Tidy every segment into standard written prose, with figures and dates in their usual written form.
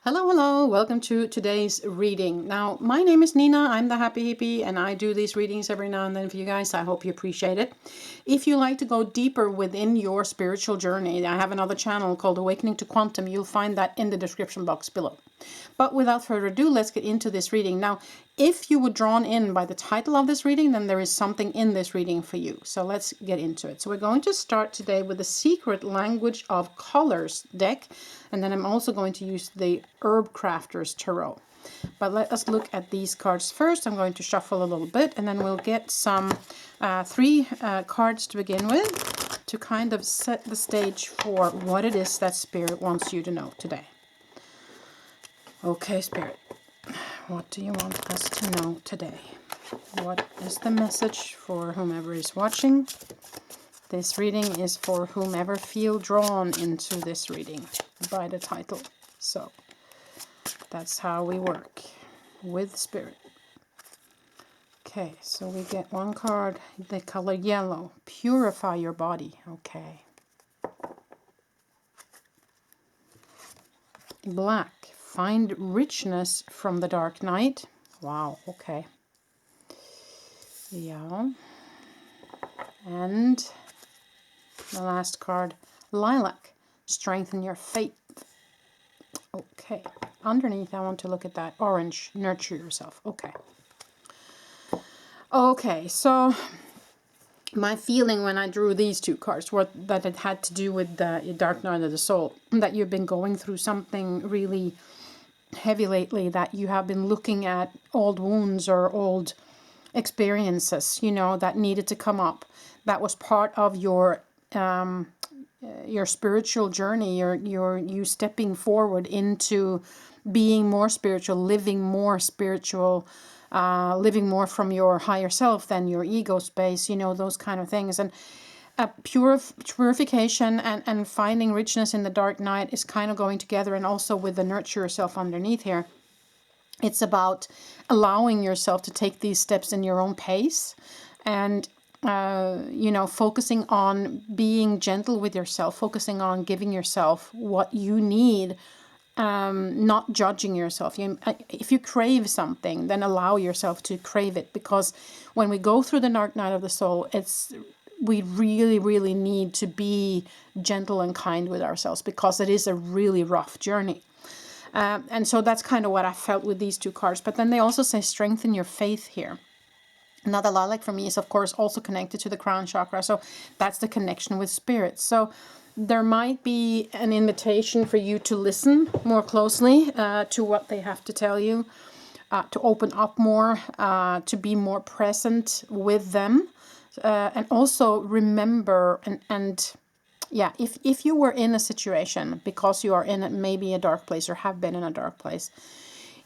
Hello, welcome to today's reading. Now, my name is Nina, I'm the Happy Hippie, and I do these readings every now and then for you guys. I hope you appreciate it. If you like to go deeper within your spiritual journey, I have another channel called Awakening to Quantum. You'll find that in the description box below. But without further ado, let's get into this reading. Now, if you were drawn in by the title of this reading, then there is something in this reading for you. So let's get into it. So we're going to start today with the Secret Language of Colors deck. And then I'm also going to use the Herb Crafters Tarot. But let us look at these cards first. I'm going to shuffle a little bit and then we'll get some three cards to begin with to kind of set the stage for what it is that Spirit wants you to know today. Okay, Spirit, what do you want us to know today? What is the message for whomever is watching? This reading is for whomever feel drawn into this reading by the title. So that's how we work with Spirit. Okay, so we get one card, the color yellow. Purify your body. Okay. Black. Find richness from the dark night. Wow, okay. Yeah. And the last card, lilac. Strengthen your faith. Okay. Underneath, I want to look at that orange. Nurture yourself. Okay. Okay, so my feeling when I drew these two cards were that it had to do with the dark night of the soul. That you've been going through something really heavy lately, that you have been looking at old wounds or old experiences, you know, that needed to come up. That was part of your spiritual journey, you stepping forward into being more spiritual, living more spiritual, living more from your higher self than your ego space, you know, those kind of things. And purification and finding richness in the dark night is kind of going together, and also with the nurture yourself underneath here. It's about allowing yourself to take these steps in your own pace and, you know, focusing on being gentle with yourself, focusing on giving yourself what you need, not judging yourself. If you crave something, then allow yourself to crave it, because when we go through the dark night of the soul, we really need to be gentle and kind with ourselves, because it is a really rough journey. And so that's kind of what I felt with these two cards. But then they also say strengthen your faith here. Now the lilac for me is of course also connected to the crown chakra. So that's the connection with Spirit. So there might be an invitation for you to listen more closely to what they have to tell you, to open up more, to be more present with them. And also remember, and yeah, if you were in a situation, because you are in maybe a dark place or have been in a dark place,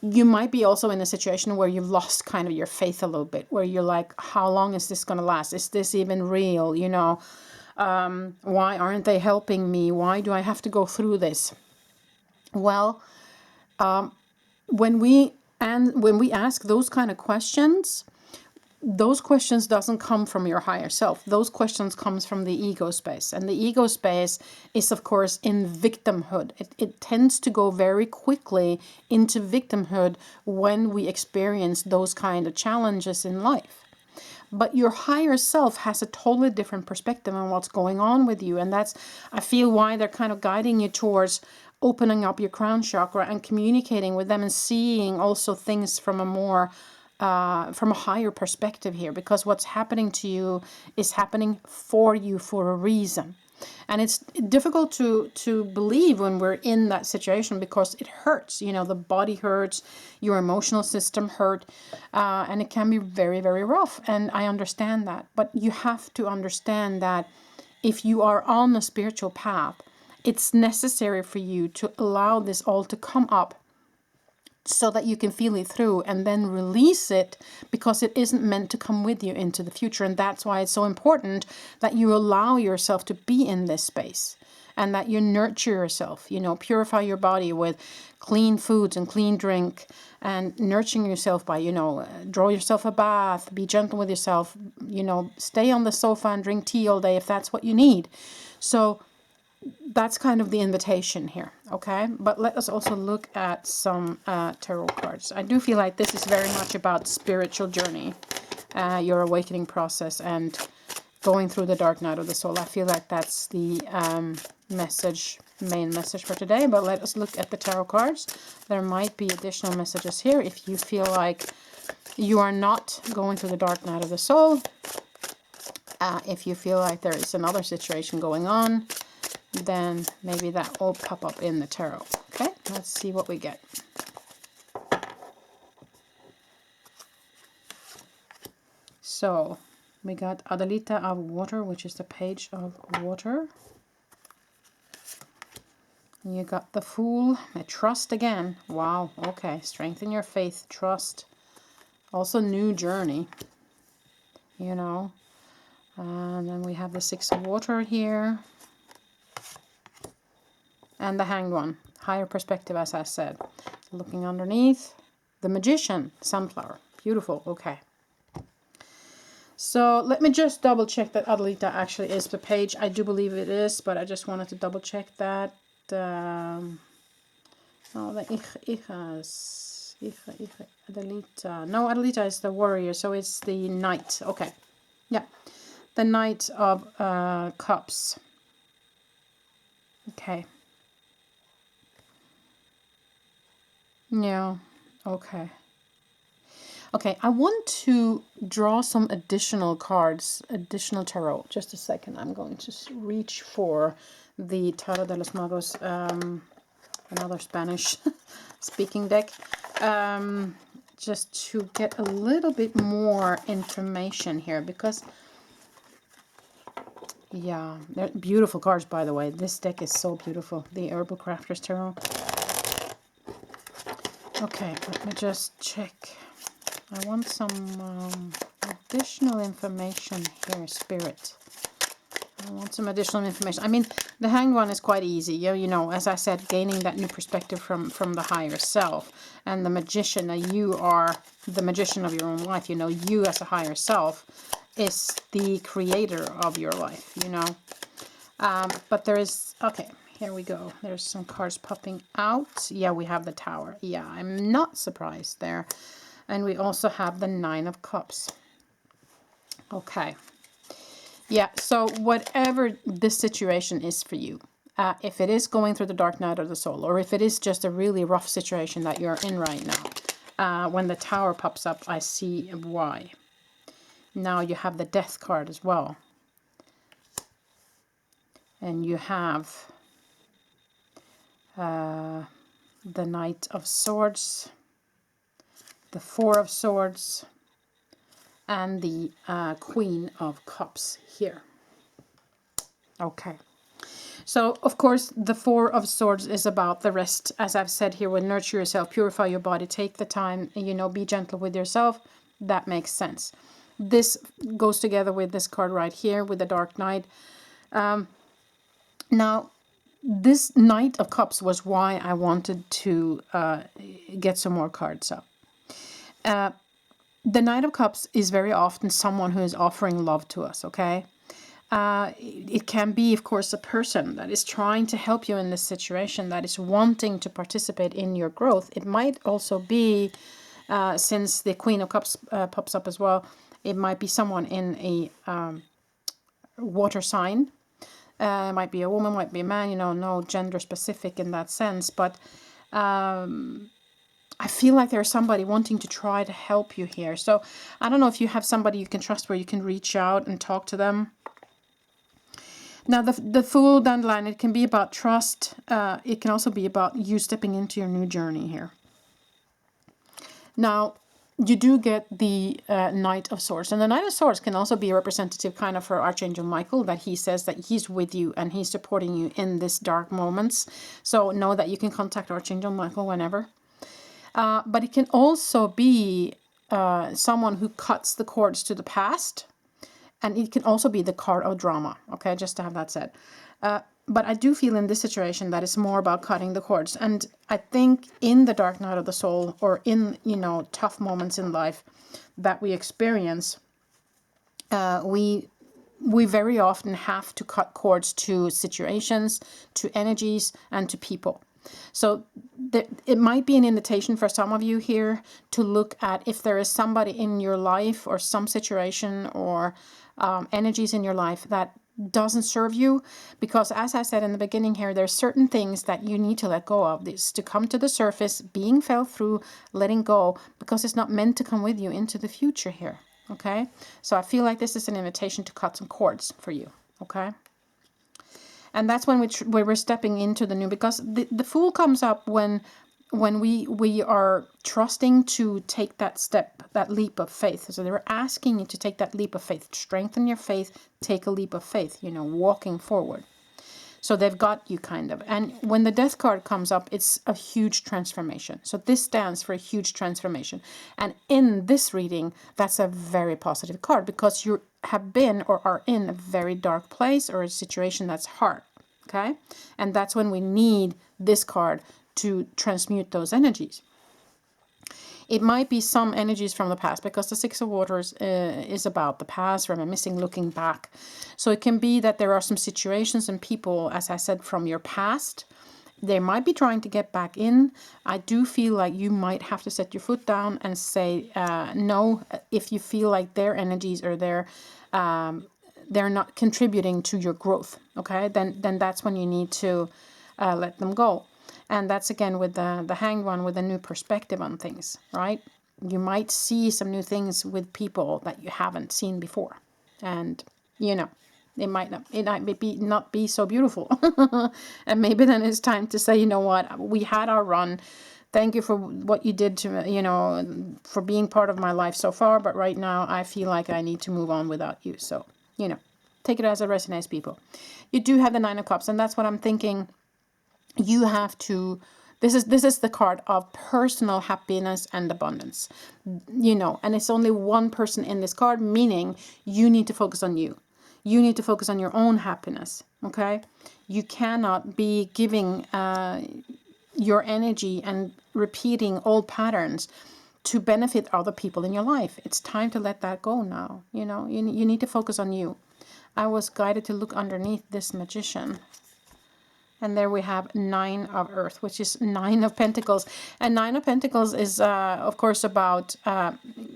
you might be also in a situation where you've lost kind of your faith a little bit, where you're like, how long is this going to last? Is this even real? You know, why aren't they helping me? Why do I have to go through this? Well, when we ask those kind of questions, those questions doesn't come from your higher self. Those questions comes from the ego space. And the ego space is, of course, in victimhood. It tends to go very quickly into victimhood when we experience those kind of challenges in life. But your higher self has a totally different perspective on what's going on with you. And that's, I feel, why they're kind of guiding you towards opening up your crown chakra and communicating with them and seeing also things from a more from a higher perspective here, because what's happening to you is happening for you for a reason. And it's difficult to believe when we're in that situation, because it hurts. You know, the body hurts, your emotional system hurt, and it can be very, very rough. And I understand that. But you have to understand that if you are on a spiritual path, it's necessary for you to allow this all to come up, so that you can feel it through and then release it, because it isn't meant to come with you into the future. And that's why it's so important that you allow yourself to be in this space, and that you nurture yourself, you know, purify your body with clean foods and clean drink, and nurturing yourself by, you know, draw yourself a bath, be gentle with yourself, you know, stay on the sofa and drink tea all day if that's what you need. So that's kind of the invitation here, okay? But let us also look at some tarot cards. I do feel like this is very much about spiritual journey, your awakening process, and going through the dark night of the soul. I feel like that's the main message for today. But let us look at the tarot cards. There might be additional messages here if you feel like you are not going through the dark night of the soul. If you feel like there is another situation going on, then maybe that will pop up in the tarot. Okay, let's see what we get. So we got Adelita of Water, which is the Page of Water. You got the Fool, trust again. Wow, okay, strengthen your faith, trust. Also new journey, you know. And then we have the Six of Water here. And the Hanged One, higher perspective, as I said. Looking underneath, the Magician, Sunflower. Beautiful, okay. So let me just double check that Adelita actually is the page. I do believe it is, but I just wanted to double check that. Oh, the Adelita. No, Adelita is the warrior, so it's the Knight. Okay, yeah, the Knight of Cups. Okay. Yeah, okay. Okay, I want to draw some additional cards, additional tarot. Just a second, I'm going to reach for the Tarot de los Magos, another Spanish speaking deck, just to get a little bit more information here, because, yeah, they're beautiful cards, by the way. This deck is so beautiful, the Herbal Crafters Tarot. Okay, let me just check. I want some additional information here, Spirit. I want some additional information. I mean, the Hanged One is quite easy. You know, as I said, gaining that new perspective from the higher self. And the Magician, you are the magician of your own life. You know, you as a higher self is the creator of your life, you know. But there is, okay, here we go. There's some cards popping out. Yeah, we have the Tower. Yeah, I'm not surprised there. And we also have the Nine of Cups. Okay. Yeah, so whatever this situation is for you, if it is going through the dark night of the soul, or if it is just a really rough situation that you're in right now, when the Tower pops up, I see why. Now you have the Death card as well. And you have the Knight of Swords, the Four of Swords, and the Queen of Cups here. Okay. So, of course, the Four of Swords is about the rest. As I've said here, when nurture yourself, purify your body, take the time, and, you know, be gentle with yourself. That makes sense. This goes together with this card right here, with the Dark Knight. Now, this Knight of Cups was why I wanted to get some more cards up. The Knight of Cups is very often someone who is offering love to us, okay? It can be, of course, a person that is trying to help you in this situation, that is wanting to participate in your growth. It might also be, since the Queen of Cups pops up as well, it might be someone in a water sign. It might be a woman, might be a man, you know, no gender specific in that sense. But I feel like there's somebody wanting to try to help you here. So I don't know if you have somebody you can trust where you can reach out and talk to them. Now, the Fool down the line, it can be about trust. It can also be about you stepping into your new journey here. Now, you do get the Knight of Swords. And the Knight of Swords can also be a representative kind of for Archangel Michael, that he says that he's with you and he's supporting you in this dark moments. So know that you can contact Archangel Michael whenever. But it can also be someone who cuts the cords to the past. And it can also be the card of drama, okay, just to have that said. But I do feel in this situation that it's more about cutting the cords. And I think in the dark night of the soul, or in, you know, tough moments in life that we experience, we we very often have to cut cords to situations, to energies, and to people. So it might be an invitation for some of you here to look at if there is somebody in your life or some situation or energies in your life that doesn't serve you. Because as I said in the beginning here, there's certain things that you need to let go of. This to come to the surface, being felt through, letting go, because it's not meant to come with you into the future here. Okay, so I feel like this is an invitation to cut some cords for you. Okay. And that's when we're stepping into the new, because the Fool comes up when we are trusting to take that step, that leap of faith. So they're asking you to take that leap of faith, strengthen your faith, take a leap of faith, walking forward. So they've got you kind of. And when the Death card comes up, it's a huge transformation. So this stands for a huge transformation. And in this reading, that's a very positive card, because you have been or are in a very dark place or a situation that's hard. Okay? And that's when we need this card to transmute those energies. It might be some energies from the past, because the Six of Waters is about the past, reminiscing, looking back. So it can be that there are some situations and people, as I said, from your past. They might be trying to get back in. I do feel like you might have to set your foot down and say no if you feel like their energies or they're not contributing to your growth. Okay, then that's when you need to let them go. And that's again with the Hanged One, with a new perspective on things, right? You might see some new things with people that you haven't seen before. And, it might not be so beautiful. And maybe then it's time to say, you know what, we had our run. Thank you for what you did to, for being part of my life so far. But right now I feel like I need to move on without you. So, take it as it resonates, people. You do have the Nine of Cups, and that's what I'm thinking. You have to, this is the card of personal happiness and abundance, and it's only one person in this card, meaning you need to focus on you. You need to focus on your own happiness. Okay. You cannot be giving your energy and repeating old patterns to benefit other people in your life. It's time to let that go now. You need to focus on you. I was guided to look underneath this Magician. And there we have Nine of Earth, which is Nine of Pentacles. And Nine of Pentacles is, of course, about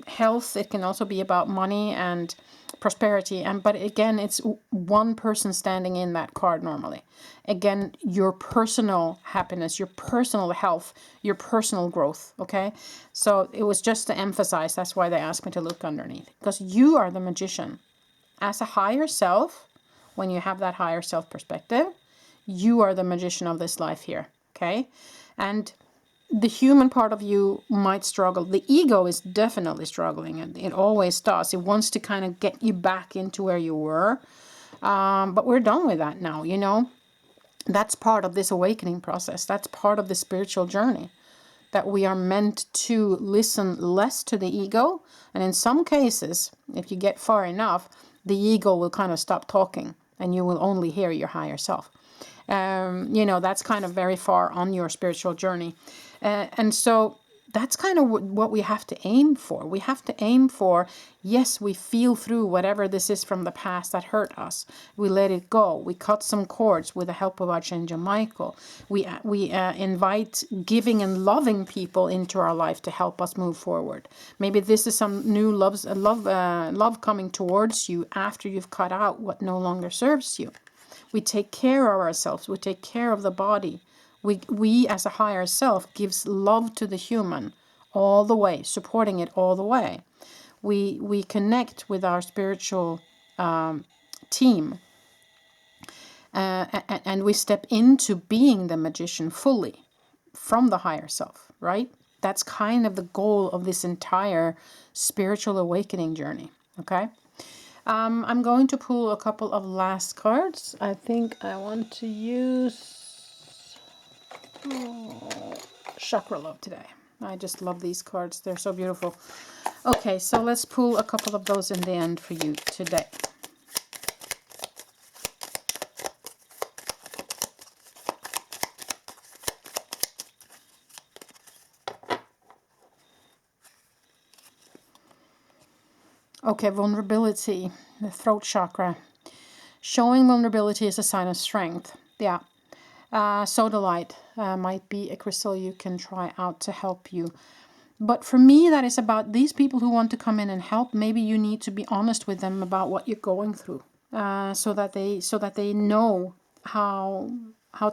health. It can also be about money and prosperity. But again, it's one person standing in that card normally. Again, your personal happiness, your personal health, your personal growth, okay? So it was just to emphasize, that's why they asked me to look underneath. Because you are the Magician. As a higher self, when you have that higher self perspective, you are the magician of this life here, okay? And the human part of you might struggle. The ego is definitely struggling, and it always does. It wants to kind of get you back into where you were. But we're done with that now, That's part of this awakening process. That's part of the spiritual journey. That we are meant to listen less to the ego. And in some cases, if you get far enough, the ego will kind of stop talking and you will only hear your higher self. That's kind of very far on your spiritual journey. And so that's kind of what we have to aim for. We have to aim for, yes, we feel through whatever this is from the past that hurt us. We let it go. We cut some cords with the help of Archangel Michael. We invite giving and loving people into our life to help us move forward. Maybe this is some new love coming towards you after you've cut out what no longer serves you. We take care of ourselves. We take care of the body. We as a higher self gives love to the human all the way, supporting it all the way. We connect with our spiritual team, and we step into being the magician fully from the higher self, right? That's kind of the goal of this entire spiritual awakening journey, okay? I'm going to pull a couple of last cards. I think I want to use Chakra Love today. I just love these cards. They're so beautiful. Okay, so let's pull a couple of those in the end for you today. Okay, vulnerability, the throat chakra. Showing vulnerability is a sign of strength. Yeah. Sodalite might be a crystal you can try out to help you. But for me, that is about these people who want to come in and help. Maybe you need to be honest with them about what you're going through, so that they know how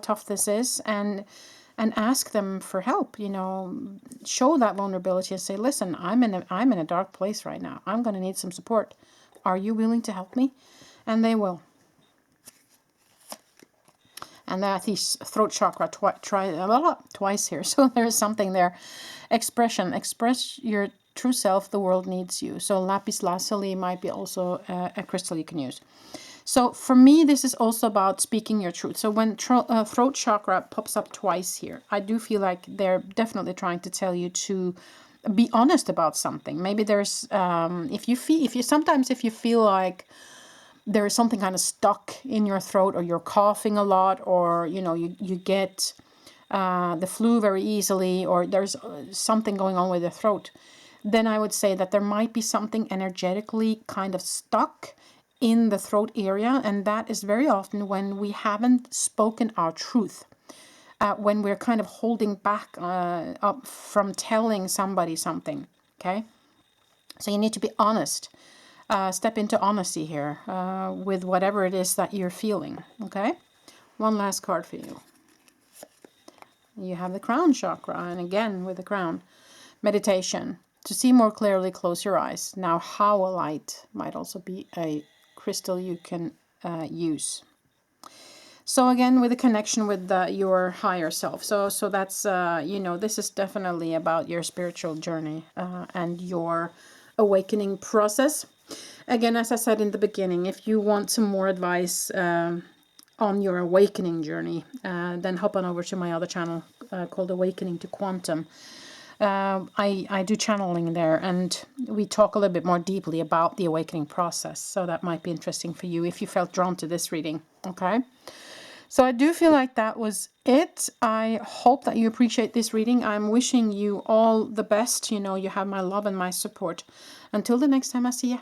tough this is, and ask them for help. You know, show that vulnerability and say, listen, I'm in a dark place right now. I'm going to need some support. Are you willing to help me? And they will. And that is throat chakra twice here. So there is something there. Express your true self. The world needs you. So lapis lazuli might be also a crystal you can use. So for me, this is also about speaking your truth. So when throat chakra pops up twice here, I do feel like they're definitely trying to tell you to be honest about something. Maybe there's if you feel like there is something kind of stuck in your throat, or you're coughing a lot, or you get the flu very easily, or there's something going on with the throat, then I would say that there might be something energetically kind of stuck in the throat area. And that is very often when we haven't spoken our truth, when we're kind of holding back up from telling somebody something. Okay, so you need to be honest. Step into honesty here with whatever it is that you're feeling. Okay, one last card for you. You have the crown chakra, and again with the crown, meditation. To see more clearly, close your eyes. Now, howlite might also be a crystal you can use. So again, with a connection with your higher self. So that's this is definitely about your spiritual journey and your awakening process. Again, as I said in the beginning, if you want some more advice on your awakening journey, then hop on over to my other channel called Awakening to Quantum. I do channeling there, and we talk a little bit more deeply about the awakening process. So that might be interesting for you if you felt drawn to this reading. Okay. So I do feel like that was it. I hope that you appreciate this reading. I'm wishing you all the best. You have my love and my support. Until the next time I see you.